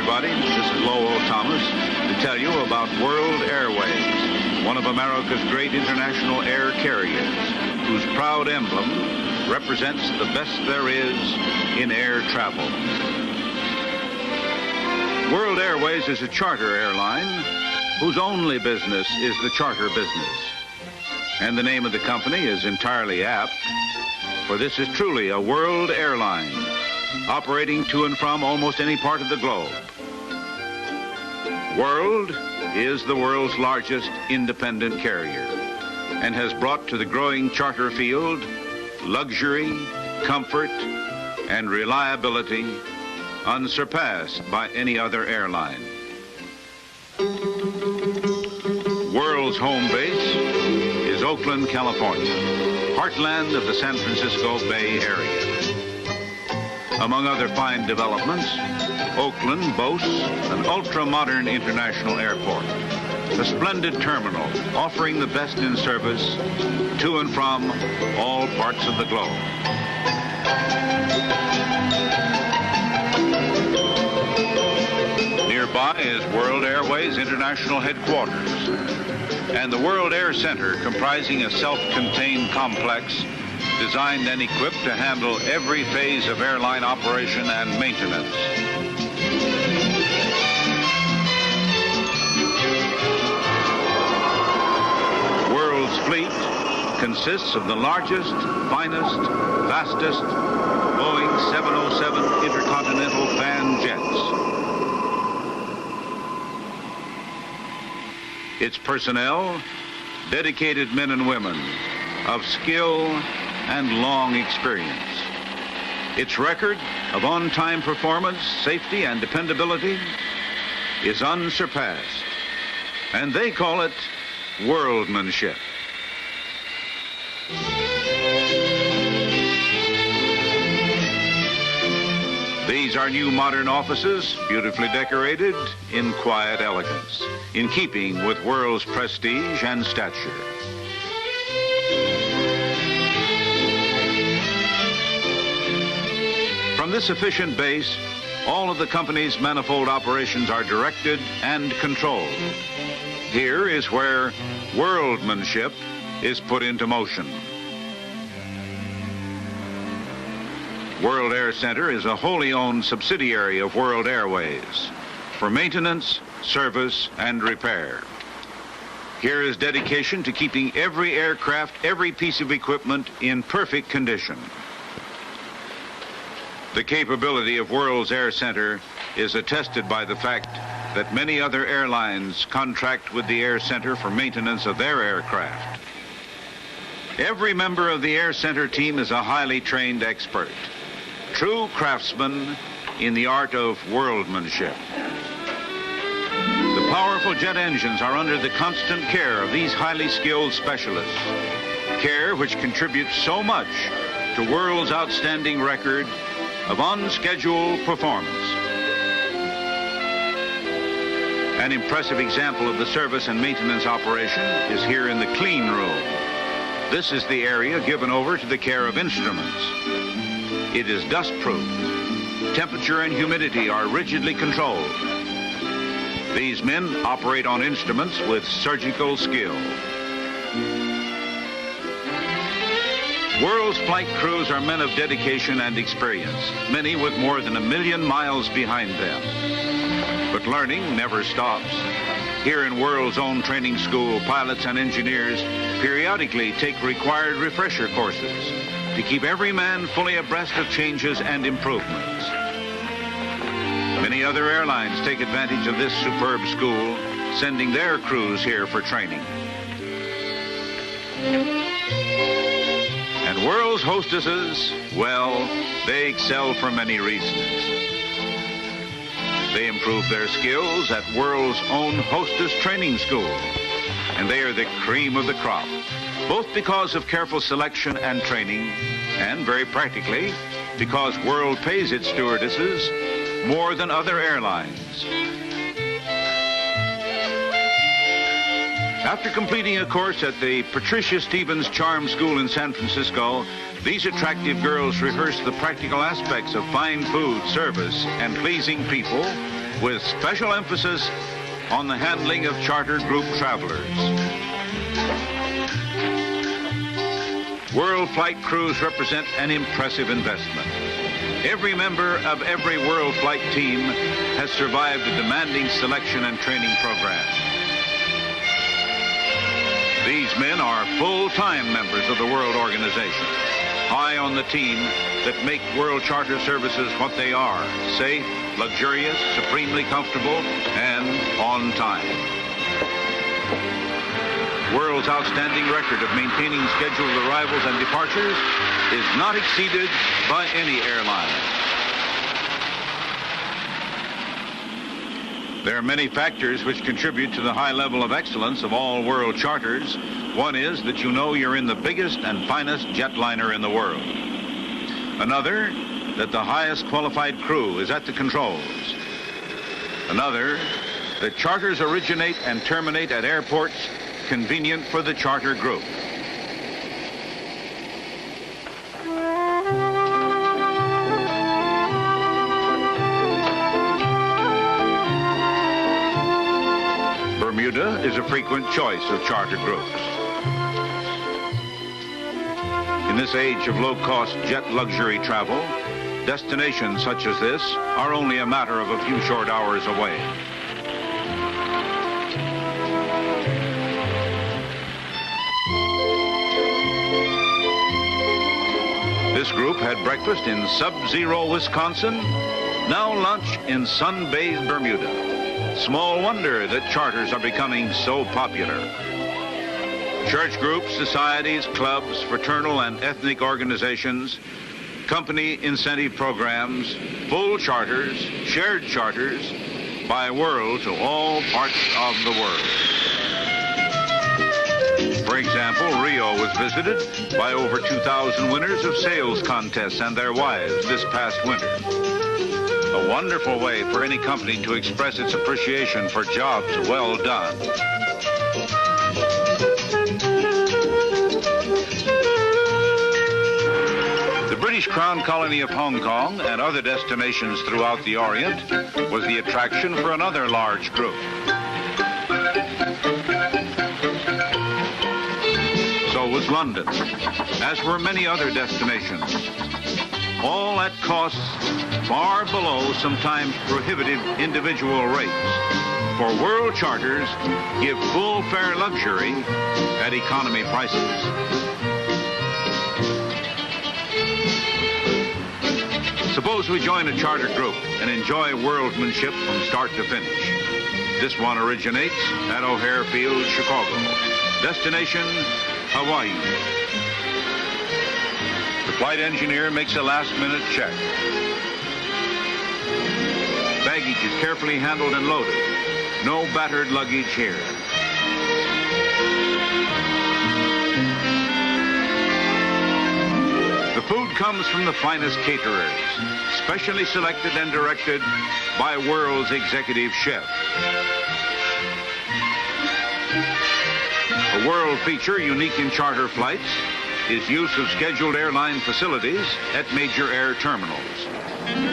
everybody. This is Lowell Thomas to tell you about World Airways, one of America's great international air carriers, whose proud emblem represents the best there is in air travel. World Airways is a charter airline whose only business is the charter business. And the name of the company is entirely apt, for this is truly a world airline, operating to and from almost any part of the globe. World is the world's largest independent carrier and has brought to the growing charter field luxury, comfort, and reliability unsurpassed by any other airline. World's home base is Oakland, California, heartland of the San Francisco Bay Area. Among other fine developments, Oakland boasts an ultra-modern international airport, a splendid terminal offering the best in service to and from all parts of the globe. Nearby is World Airways International Headquarters and the World Air Center, comprising a self-contained complex designed and equipped to handle every phase of airline operation and maintenance. World's fleet consists of the largest, finest, fastest Boeing 707 intercontinental fan jets. Its personnel, dedicated men and women of skill and long experience. Its record of on-time performance, safety, and dependability is unsurpassed, and they call it worldmanship. These are new modern offices, beautifully decorated in quiet elegance, in keeping with world's prestige and stature. From this efficient base, all of the company's manifold operations are directed and controlled. Here is where worldmanship is put into motion. World Air Center is a wholly owned subsidiary of World Airways for maintenance, service, and repair. Here is dedication to keeping every aircraft, every piece of equipment in perfect condition. The capability of World's Air Center is attested by the fact that many other airlines contract with the Air Center for maintenance of their aircraft. Every member of the Air Center team is a highly trained expert, true craftsmen in the art of worldmanship. The powerful jet engines are under the constant care of these highly skilled specialists, care which contributes so much to World's outstanding record of on-schedule performance. An impressive example of the service and maintenance operation is here in the clean room. This is the area given over to the care of instruments. It is dust-proof. Temperature and humidity are rigidly controlled. These men operate on instruments with surgical skill. World's flight crews are men of dedication and experience, many with more than 1 million miles behind them. But learning never stops. Here in World's own training school, pilots and engineers periodically take required refresher courses to keep every man fully abreast of changes and improvements. Many other airlines take advantage of this superb school, sending their crews here for training. And World's hostesses, well, they excel for many reasons. They improve their skills at World's own hostess training school, and they are the cream of the crop, both because of careful selection and training, and very practically, because World pays its stewardesses more than other airlines. After completing a course at the Patricia Stevens Charm School in San Francisco, these attractive girls rehearse the practical aspects of fine food, service, and pleasing people with special emphasis on the handling of charter group travelers. World flight crews represent an impressive investment. Every member of every World Flight team has survived a demanding selection and training program. These men are full-time members of the World Organization, high on the team that make World Charter Services what they are: safe, luxurious, supremely comfortable, and on time. World's outstanding record of maintaining scheduled arrivals and departures is not exceeded by any airline. There are many factors which contribute to the high level of excellence of all world charters. One is that you know you're in the biggest and finest jetliner in the world. Another, that the highest qualified crew is at the controls. Another, that charters originate and terminate at airports convenient for the charter group. Bermuda is a frequent choice of charter groups. In this age of low-cost jet luxury travel, destinations such as this are only a matter of a few short hours away. This group had breakfast in sub-zero Wisconsin, now lunch in sun-bathed Bermuda. Small wonder that charters are becoming so popular. Church groups, societies, clubs, fraternal and ethnic organizations, company incentive programs, full charters, shared charters, by World to all parts of the world. For example, Rio was visited by over 2,000 winners of sales contests and their wives this past winter. A wonderful way for any company to express its appreciation for jobs well done. The British Crown Colony of Hong Kong and other destinations throughout the Orient was the attraction for another large group. So was London, as were many other destinations, all at costs far below sometimes prohibitive individual rates. For world charters give full fare luxury at economy prices. Suppose we join a charter group and enjoy worldmanship from start to finish. This one originates at O'Hare Field, Chicago. Destination, Hawaii. The flight engineer makes a last-minute check. Baggage is carefully handled and loaded. No battered luggage here. The food comes from the finest caterers, specially selected and directed by World's executive chef. A World feature unique in charter flights is use of scheduled airline facilities at major air terminals.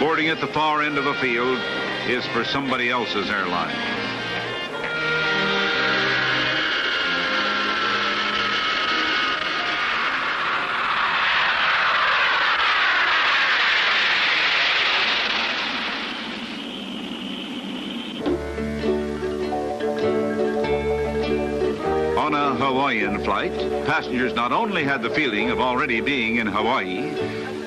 Boarding at the far end of a field is for somebody else's airline. On a Hawaiian flight, passengers not only had the feeling of already being in Hawaii,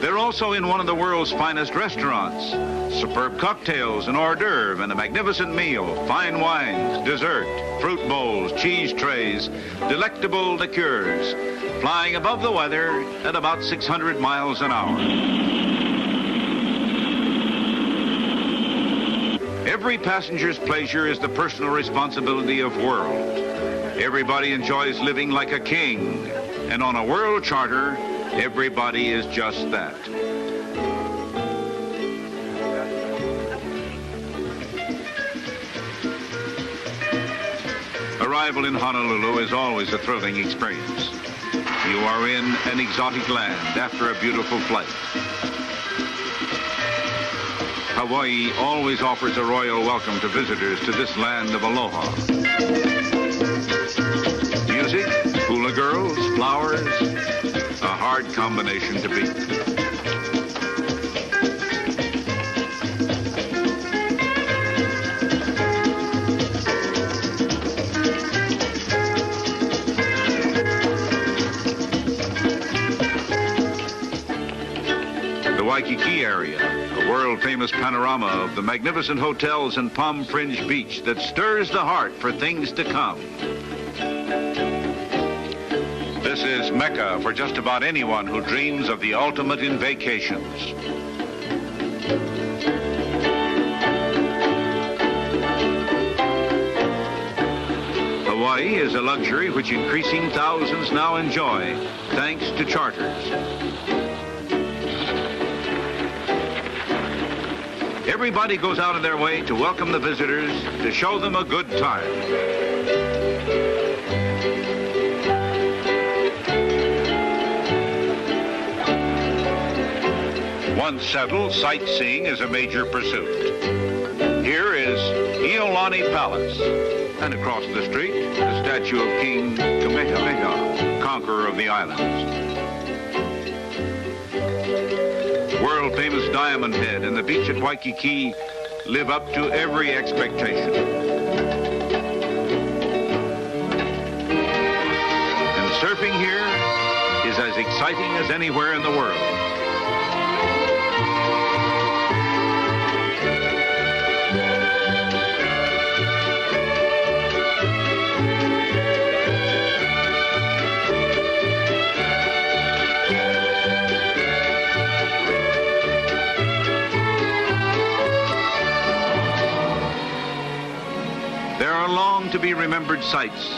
they're also in one of the world's finest restaurants. Superb cocktails, an hors d'oeuvre, and a magnificent meal, fine wines, dessert, fruit bowls, cheese trays, delectable liqueurs, flying above the weather at about 600 miles an hour. Every passenger's pleasure is the personal responsibility of World. Everybody enjoys living like a king, and on a World charter, everybody is just that. Arrival in Honolulu is always a thrilling experience. You are in an exotic land after a beautiful flight. Hawaii always offers a royal welcome to visitors to this land of aloha. Music, hula girls, flowers, a hard combination to beat. Waikiki area, a world-famous panorama of the magnificent hotels and palm-fringed beach that stirs the heart for things to come. This is Mecca for just about anyone who dreams of the ultimate in vacations. Hawaii is a luxury which increasing thousands now enjoy thanks to charters. Everybody goes out of their way to welcome the visitors, to show them a good time. Once settled, sightseeing is a major pursuit. Here is Iolani Palace, and across the street, the statue of King Kamehameha, conqueror of the islands. World-famous Diamond Head and the beach at Waikiki live up to every expectation. And surfing here is as exciting as anywhere in the world. To be remembered sights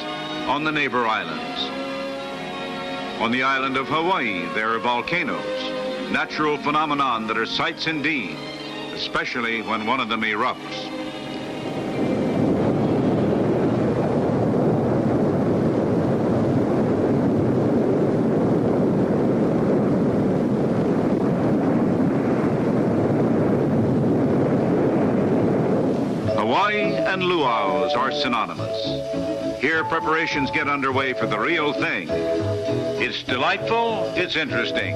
on the neighbor islands. On the island of Hawaii, there are volcanoes, natural phenomenon that are sights indeed, especially when one of them erupts. Hawaii and luau's are synonymous. Here preparations get underway for the real thing. It's delightful, it's interesting.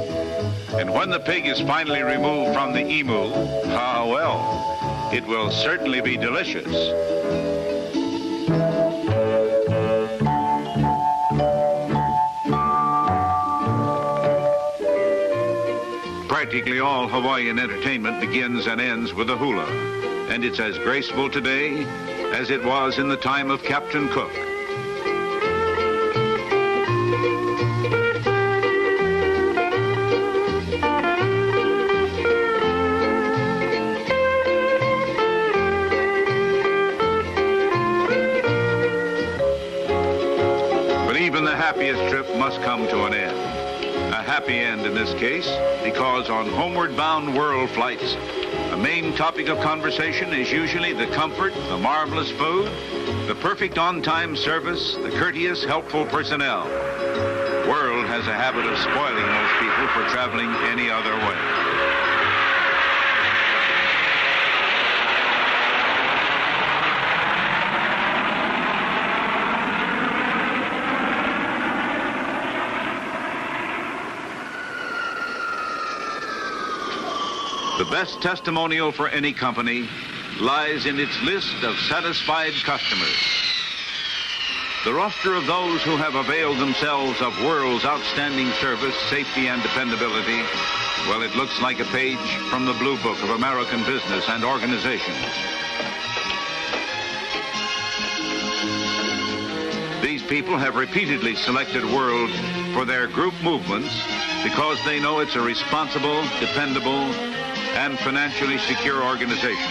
And when the pig is finally removed from the emu, well, it will certainly be delicious. Practically all Hawaiian entertainment begins and ends with a hula. And it's as graceful today as it was in the time of Captain Cook. But even the happiest trip must come to an end. A happy end in this case, because on homeward bound world flights, the main topic of conversation is usually the comfort, the marvelous food, the perfect on-time service, the courteous, helpful personnel. World has a habit of spoiling most people for traveling any other way. The best testimonial for any company lies in its list of satisfied customers. The roster of those who have availed themselves of World's outstanding service, safety, and dependability, well, it looks like a page from the Blue Book of American business and organizations. These people have repeatedly selected World for their group movements because they know it's a responsible, dependable, and financially secure organization,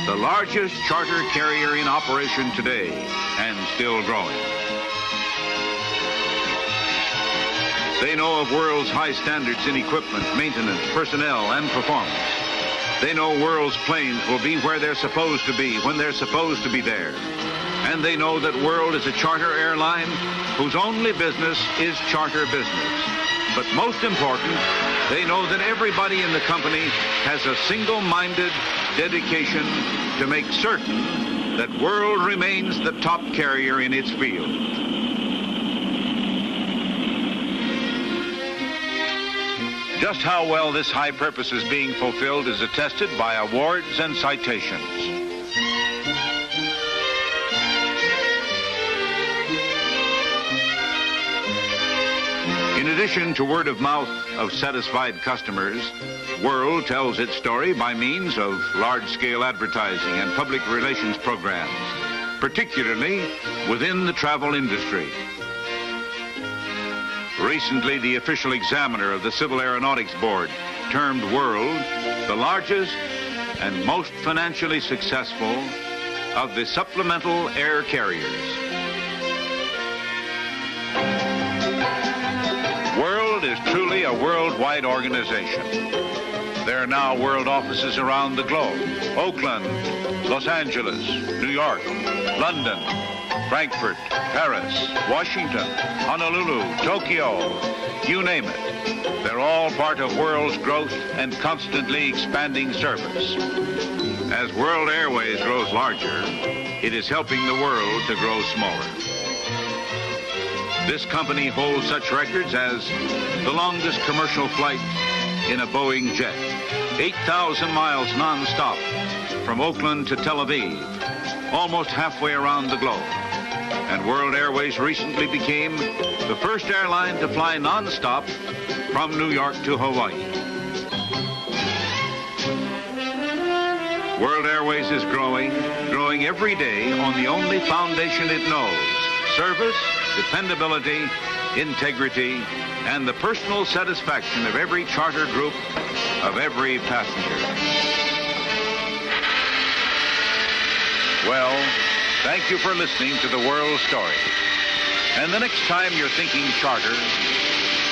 the largest charter carrier in operation today and still growing. They know of World's high standards in equipment, maintenance, personnel, and performance. They know World's planes will be where they're supposed to be when they're supposed to be there. And they know that World is a charter airline whose only business is charter business. But most important, they know that everybody in the company has a single-minded dedication to make certain that World remains the top carrier in its field. Just how well this high purpose is being fulfilled is attested by awards and citations. In addition to word of mouth of satisfied customers, World tells its story by means of large-scale advertising and public relations programs, particularly within the travel industry. Recently, the official examiner of the Civil Aeronautics Board termed World the largest and most financially successful of the supplemental air carriers. World is truly a worldwide organization. There are now World offices around the globe: Oakland, Los Angeles, New York, London, Frankfurt, Paris, Washington, Honolulu, Tokyo, you name it. They're all part of World's growth and constantly expanding service. As World Airways grows larger, it is helping the world to grow smaller. This company holds such records as the longest commercial flight in a Boeing jet, 8,000 miles non-stop from Oakland to Tel Aviv, almost halfway around the globe. And World Airways recently became the first airline to fly non-stop from New York to Hawaii. World Airways is growing every day on the only foundation it knows: service, dependability, integrity, and the personal satisfaction of every charter group, of every passenger. Well, thank you for listening to The World Story. And the next time you're thinking charter,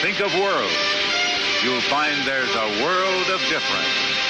think of World. You'll find there's a world of difference.